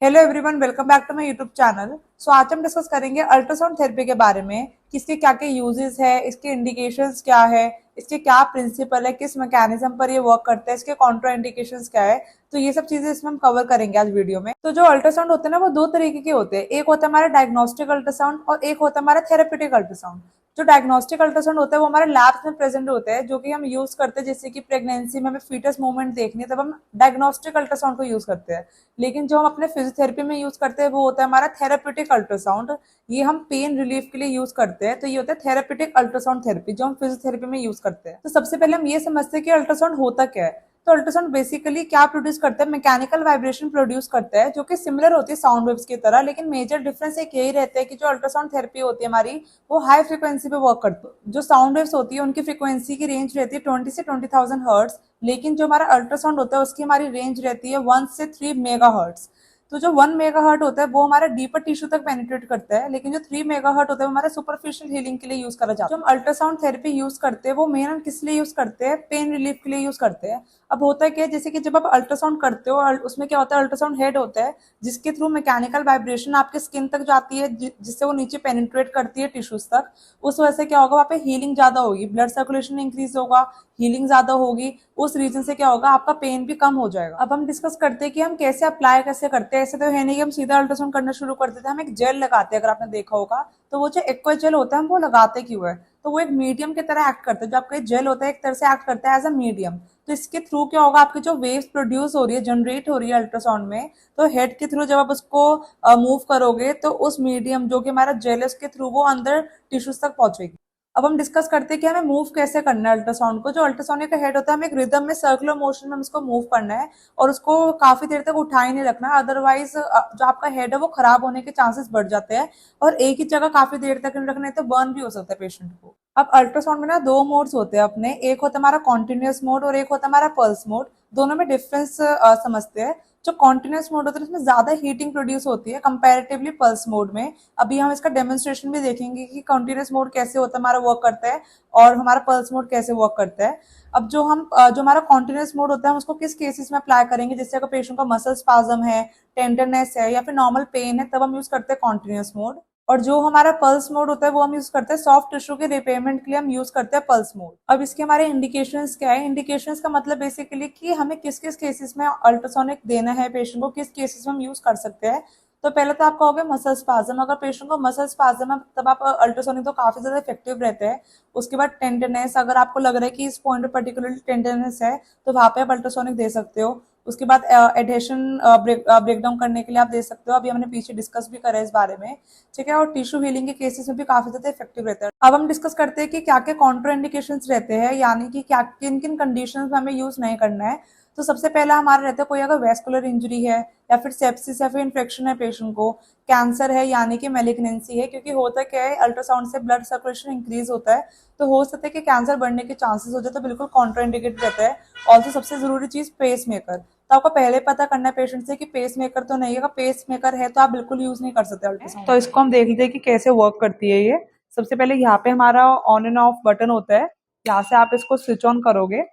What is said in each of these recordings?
Hello everyone, welcome back to my YouTube channel. So आज हम discuss करेंगे ultrasound therapy के बारे में कि इसके क्या क्या यूजेस है, इसके इंडिकेशंस क्या है, इसके क्या प्रिंसिपल है, किस मैकेनिज्म पर ये वर्क करता है, इसके कॉन्ट्रा इंडिकेशंस क्या है। तो ये सब चीजें इसमें हम कवर करेंगे आज वीडियो में। तो जो अल्ट्रासाउंड होते हैं ना, वो दो तरीके के होते हैं। एक होता है हमारा डायग्नोस्टिक अल्ट्रासाउंड और एक होता है हमारा थेरेपेटिक अल्ट्रासाउंड। जो डायग्नोस्टिक अल्ट्रासाउंड होता है वो हमारे लैब्स में प्रेजेंट होता है, जो कि हम यूज करते हैं। जैसे कि प्रेगनेंसी में हमें फीटस मूवमेंट देखनी है, तब हम डायग्नोस्टिक अल्ट्रासाउंड को यूज करते हैं। लेकिन जो हम अपने फिजियोथेरेपी में यूज करते हैं वो होता है हमारा थेरेपेटिक अल्ट्रासाउंड। ये हम पेन रिलीफ के लिए यूज करते हैं। तो ये होता है थेरेपेटिक अल्ट्रासाउंड थेरेपी, जो हम फिजियोथेरेपी में यूज करते हैं। तो सबसे पहले हम ये समझते हैं कि अल्ट्रासाउंड होता क्या है। तो अल्ट्रासाउंड बेसिकली क्या प्रोड्यूस करता है, मैकेनिकल वाइब्रेशन प्रोड्यूस करता है, जो कि सिमिलर होती है साउंड वेव्स की तरह। लेकिन मेजर डिफरेंस एक यही रहता है कि जो अल्ट्रासाउंड थेरेपी होती है हमारी, वो हाई फ्रीक्वेंसी पे वर्क करती है। जो साउंड वेव्स होती है उनकी फ्रीक्वेंसी की रेंज रहती है 20 से 20,000 हर्ट्ज। लेकिन जो हमारा अल्ट्रासाउंड होता है उसकी हमारी रेंज रहती है 1 से 3 मेगाहर्ट्ज। तो जो 1 मेगाहर्ट होता है वो हमारा डीपर टिश्यू तक पेनिट्रेट करता है, लेकिन जो 3 मेगाहर्ट होता है वो हमारा सुपरफिशियल हीलिंग के लिए यूज करा जाता है। जो हम अल्ट्रासाउंड थेरेपी यूज करते हैं वो मेन हम किस लिए यूज करते हैं, पेन रिलीफ के लिए यूज करते हैं। अब होता है क्या है, जैसे कि जब आप अल्ट्रासाउंड करते हो, उसमें क्या होता है, अल्ट्रासाउंड हेड होता है जिसके थ्रू मैकेनिकल वाइब्रेशन आपके स्किन तक जाती है, जिससे वो नीचे पेनिट्रेट करती है टिश्यूज तक। उस वजह से क्या होगा, वहाँ पे हीलिंग ज्यादा होगी, ब्लड सर्कुलेशन इंक्रीज होगा, हीलिंग ज्यादा होगी। उस रीजन से क्या होगा, आपका पेन भी कम हो जाएगा। अब हम डिस्कस करते हैं कि हम कैसे अप्लाई कैसे करते हैं। ऐसे तो है नहीं कि हम सीधा अल्ट्रासाउंड करना शुरू कर देते हैं। हम एक जेल लगाते हैं, अगर आपने देखा होगा। तो वो जो एक्वा जेल होता है हम वो लगाते क्यों है, तो वो एक मीडियम की तरह एक्ट करता है। जो आपका जेल होता है एक तरह से एक्ट करता है एज अ मीडियम। तो इसके थ्रू क्या होगा, आपकी जो वेव्स प्रोड्यूस हो रही है, जनरेट हो रही है अल्ट्रासाउंड में, तो हेड के थ्रू जब आप उसको मूव करोगे तो उस मीडियम जो कि हमारा जेल है उसके थ्रू वो अंदर टिश्यूज तक पहुंचेगी। अब हम डिस्कस करते हैं कि हमें मूव कैसे करना है अल्ट्रासाउंड को। जो अल्ट्रासाउंड का हेड होता है, हमें एक रिदम में सर्कुलर मोशन में उसको मूव करना है और उसको काफी देर तक उठाए नहीं रखना है। अदरवाइज जो आपका हेड है वो खराब होने के चांसेस बढ़ जाते हैं। और एक ही जगह काफी देर तक नहीं रखना है तो बर्न भी हो सकता है पेशेंट को। अब अल्ट्रासाउंड में ना दो मोड्स होते हैं अपने, एक होता है हमारा कॉन्टिन्यूस मोड और एक होता है हमारा पल्स मोड। दोनों में डिफरेंस समझते हैं। जो कॉन्टिन्यूस मोड होता है उसमें ज्यादा हीटिंग प्रोड्यूस होती है कंपैरेटिवली पल्स मोड में। अभी हम इसका डेमोन्स्ट्रेशन भी देखेंगे कि कॉन्टिन्यूस मोड कैसे होता है, हमारा वर्क करता है, और हमारा पल्स मोड कैसे वर्क करता है। अब जो हमारा कॉन्टिन्यूस मोड होता है हम उसको किस केसेस में अप्लाई करेंगे, जैसे अगर पेशेंट का मसल स्पाज्म है, टेंडरनेस है या फिर नॉर्मल पेन है, तब हम यूज करते हैं कॉन्टिन्यूस मोड। और जो हमारा पल्स मोड होता है वो हम यूज करते हैं सॉफ्ट टिश्यू के रिपेयरमेंट के लिए, हम यूज करते हैं पल्स मोड। अब इसके हमारे इंडिकेशंस क्या है। इंडिकेशंस का मतलब बेसिकली कि हमें किस किस केसेस में अल्ट्रासोनिक देना है पेशेंट को, किस केसेस में हम यूज कर सकते हैं। तो पहले तो आपका हो गया मसल स्पाज्म। अगर पेशेंट को मसल स्पाज्म है तब आप अल्ट्रासोनिक तो काफी ज्यादा इफेक्टिव रहते हैं। उसके बाद टेंडरनेस, अगर आपको लग रहा है कि इस पॉइंट पर पर्टिकुलरली टेंडरनेस है तो वहां पे आप अल्ट्रासोनिक दे सकते हो। उसके बाद एडहेशन ब्रेकडाउन करने के लिए आप दे सकते हो, अभी हमने पीछे डिस्कस भी करा है इस बारे में। ठीक है, और टिश्यू हीलिंग के केसेस में भी काफी ज्यादा इफेक्टिव रहता है। अब हम डिस्कस करते हैं कि क्या क्या कॉन्ट्राइंडिकेशन रहते हैं, यानी कि क्या किन किन कंडीशंस में हमें यूज नहीं करना है। तो सबसे पहला हमारा रहता है, कोई अगर वेस्कुलर इंजरी है या फिर सेप्सिस या फिर इन्फेक्शन है पेशेंट को, कैंसर है यानी कि मेलिग्नेंसी है, क्योंकि होता क्या है अल्ट्रासाउंड से ब्लड सर्कुलेशन इंक्रीज होता है, तो हो सकता है कि कैंसर बढ़ने के चांसेस हो जाए, तो बिल्कुल कॉन्ट्राइंडिकेट रहता है। ऑल्सो सबसे जरूरी चीज पेस मेकर। तो आपको पहले पता करना है पेशेंट से कि पेस मेकर तो नहीं है। अगर पेस मेकर है तो आप बिल्कुल यूज नहीं कर सकते अल्ट्रासाउंड। तो इसको हम देख लेते हैं कि कैसे वर्क करती है ये। सबसे पहले यहाँ पे हमारा ऑन एंड ऑफ बटन होता है, यहाँ से आप इसको स्विच ऑन करोगे।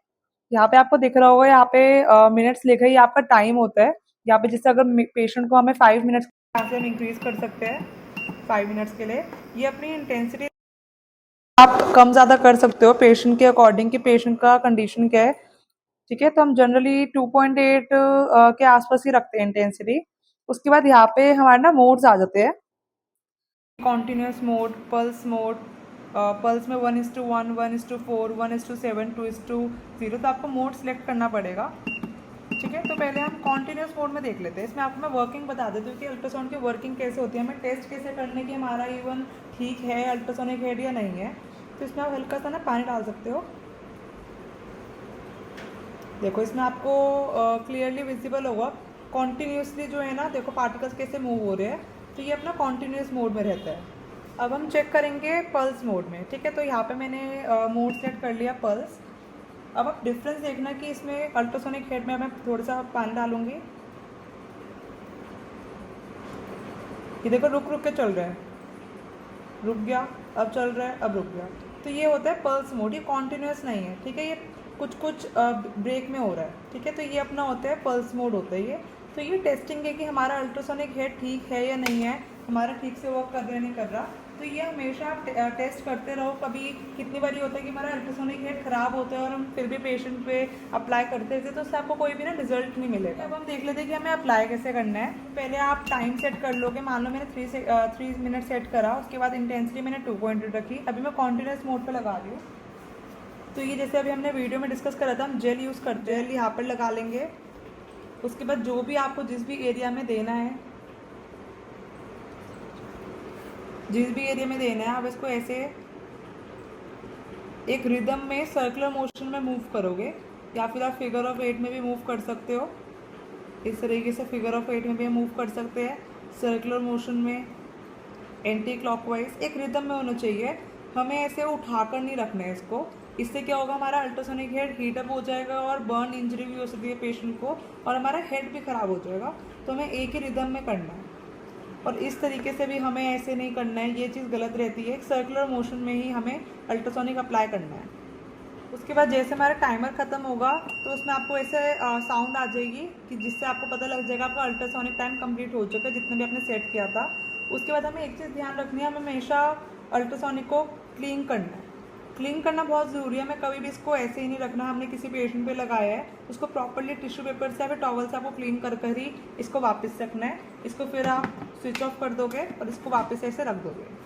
यहाँ पे आपको दिख रहा होगा, यहाँ पे मिनट्स लिखा है, ये आपका टाइम होता है। यहाँ पे जैसे अगर पेशेंट को हमें 5 मिनट्स यहाँ से हम इंक्रीज कर सकते हैं 5 मिनट्स के लिए। ये अपनी इंटेंसिटी आप कम ज़्यादा कर सकते हो पेशेंट के अकॉर्डिंग, कि पेशेंट का कंडीशन क्या है। ठीक है, तो हम जनरली 2.8 के आसपास ही रखते हैं इंटेंसिटी। उसके बाद यहाँ पे हमारे ना मोड्स आ जाते हैं, continuous mode, pulse mode. Pulse में 1:1, 1:4, 1:7, 2:0। तो आपको मोड सिलेक्ट करना पड़ेगा। ठीक है, तो पहले हम कॉन्टिन्यूस मोड में देख लेते हैं। इसमें आपको मैं वर्किंग बता देती हूँ कि अल्ट्रासाउंड की वर्किंग कैसे होती है, हमें टेस्ट कैसे करने की हमारा इवन ठीक है अल्ट्रासोनिक हेड या नहीं है। तो इसमें आप हल्का सा ना पानी डाल सकते हो। देखो इसमें आपको क्लियरली विजिबल होगा कॉन्टिन्यूसली जो है ना, देखो पार्टिकल्स कैसे मूव हो रहे हैं। तो ये अपना कॉन्टिन्यूस मोड में रहता है। अब हम चेक करेंगे पल्स मोड में। ठीक है, तो यहाँ पे मैंने मोड सेट कर लिया पल्स। अब आप डिफरेंस देखना कि इसमें अल्ट्रासोनिक हेड में मैं थोड़ा सा पानी डालूंगी। ये देखो रुक रुक के चल रहा है, रुक गया, अब चल रहा है, अब रुक गया। तो ये होता है पल्स मोड, ये कॉन्टिन्यूस नहीं है। ठीक है, ये कुछ कुछ ब्रेक में हो रहा है। ठीक है, तो ये अपना होता है पल्स मोड होता है ये। तो ये टेस्टिंग है कि हमारा अल्ट्रासोनिक हेड ठीक है या नहीं है, हमारा ठीक से वर्क कर रहा है नहीं कर रहा। तो ये हमेशा आप टेस्ट करते रहो। कभी कितनी बार होता है कि हमारा अल्ट्रासोनिक हेड ख़राब होता है और हम फिर भी पेशेंट पे अप्लाई करते रहते, तो उससे आपको कोई भी ना रिजल्ट नहीं मिलेगा। अब हम देख लेते हैं कि हमें अप्लाई कैसे करना है। पहले आप टाइम सेट कर लोगे। मान लो मैंने 3 मिनट सेट करा, उसके बाद इंटेंसिटी मैंने 2.2 रखी। अभी मैं कॉन्टिन्यूस मोड पर लगा रही हूँ। तो ये जैसे अभी हमने वीडियो में डिस्कस करा था, हम जेल यूज़ करते हैं, जेल यहाँ पर लगा लेंगे। उसके बाद जो भी आपको जिस भी एरिया में देना है, आप इसको ऐसे एक रिदम में सर्कुलर मोशन में मूव करोगे, या फिर आप फिगर ऑफ 8 में भी मूव कर सकते हो। इस तरीके से फिगर ऑफ 8 में भी मूव कर सकते हैं, सर्कुलर मोशन में, एंटी क्लॉकवाइज। एक रिदम में होना चाहिए, हमें ऐसे उठाकर नहीं रखना है इसको। इससे क्या होगा, हमारा अल्ट्रासोनिक हेड हीटअप हो जाएगा और बर्न इंजरी भी हो सकती है पेशेंट को, और हमारा हेड भी ख़राब हो जाएगा। तो हमें एक ही रिदम में करना है, और इस तरीके से भी हमें ऐसे नहीं करना है, ये चीज़ गलत रहती है। सर्कुलर मोशन में ही हमें अल्ट्रासोनिक अप्लाई करना है। उसके बाद जैसे हमारा टाइमर ख़त्म होगा तो उसमें आपको ऐसे साउंड आ जाएगी कि जिससे आपको पता लग जाएगा आपका अल्ट्रासोनिक टाइम कंप्लीट हो चुका है, जितना भी आपने सेट किया था। उसके बाद हमें एक चीज़ ध्यान रखनी है, हमें हमेशा अल्ट्रासोनिक को क्लीन करना है। क्लीन करना बहुत ज़रूरी है। हमें कभी भी इसको ऐसे ही नहीं रखना, हमने किसी पेशेंट पे लगाया है उसको प्रॉपरली टिश्यू पेपर से या फिर टॉवल से आपको क्लीन कर कर ही इसको वापस रखना है। इसको फिर आप स्विच ऑफ कर दोगे और इसको वापस ऐसे रख दोगे।